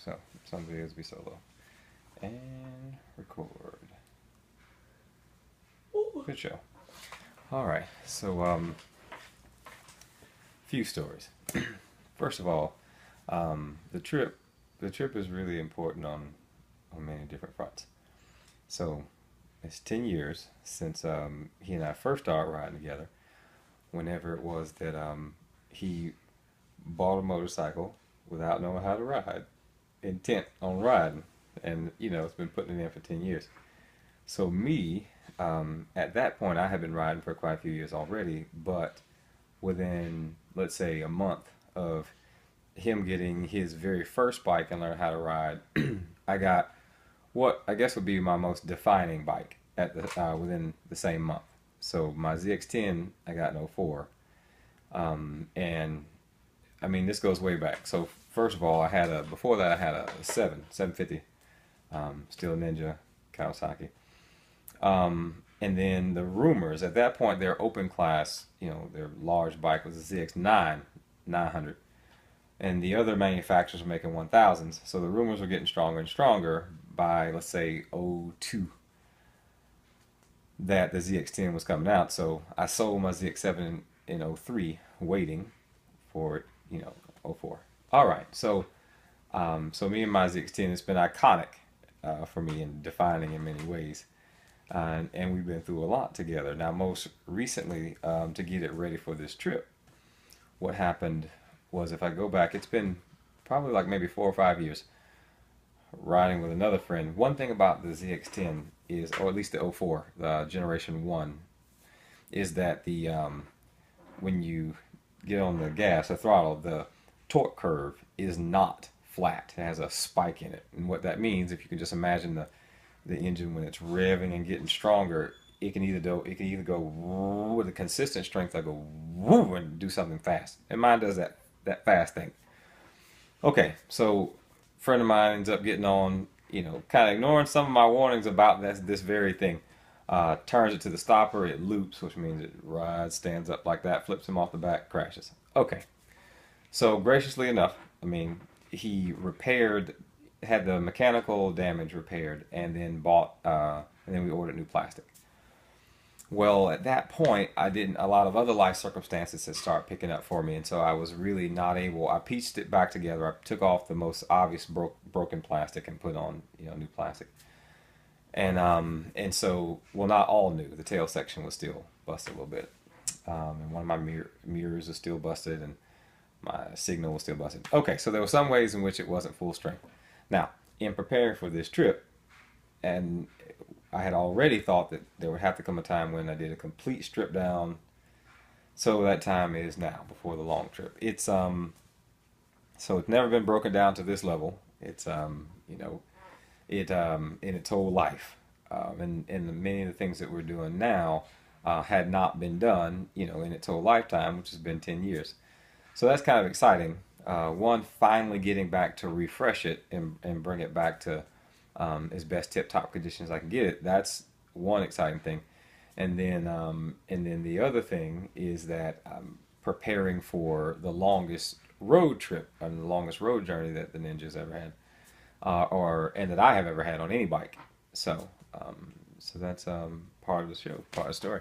So some videos be solo. And record. Good show. Alright, so few stories. First of all, the trip is really important on many different fronts. So it's 10 years since he and I first started riding together. Whenever it was that he bought a motorcycle without knowing how to ride, intent on riding, and it's been putting it in for 10 years. So me, at that point, I had been riding for quite a few years already, but within, let's say, a month of him getting his very first bike and learning how to ride, I got what I guess would be my most defining bike at the within the same month. So my ZX10 I got in '04, and I mean this goes way back. So first of all, before that I had a 750, still a Ninja Kawasaki. And then the rumors at that point, their open class, their large bike was a ZX9 900, and the other manufacturers were making 1000s. So the rumors were getting stronger and stronger by, let's say, '02, that the ZX10 was coming out. So I sold my ZX7 in '03, waiting for it, '04. All right, so me and my ZX10, it's been iconic for me and defining in many ways. And we've been through a lot together. Now, most recently, to get it ready for this trip, what happened was, if I go back, it's been probably like maybe 4 or 5 years riding with another friend. One thing about the ZX10 is, or at least the '04, the Generation 1, is that the when you get on the gas, the throttle, the torque curve is not flat. It has a spike in it. And what that means, if you can just imagine the engine when it's revving and getting stronger, it can either go with a consistent strength, like go woo, and do something fast. And mine does that fast thing. Okay, so a friend of mine ends up getting on, kind of ignoring some of my warnings about this very thing. Turns it to the stopper, it loops, which means it rides, stands up like that, flips him off the back, crashes. Okay, so graciously enough, I mean, he had the mechanical damage repaired, and then we ordered new plastic. Well, at that point, a lot of other life circumstances had started picking up for me, and so I was really not able. I pieced it back together. I took off the most obvious broken plastic and put on, new plastic. And so, well, not all new. The tail section was still busted a little bit, and one of my mirrors was still busted, and my signal was still busted. Okay, so there were some ways in which it wasn't full strength. Now, in preparing for this trip, and I had already thought that there would have to come a time when I did a complete strip down. So that time is now, before the long trip. So it's never been broken down to this level. It's in its whole life, and many of the things that we're doing now had not been done, in its whole lifetime, which has been 10 years. So that's kind of exciting. One, finally getting back to refresh it and bring it back to as best tip-top conditions I can get it. That's one exciting thing. And then the other thing is that I'm preparing for the longest road trip and the longest road journey that the Ninja's ever had, and that I have ever had on any bike. So that's part of the show, part of the story.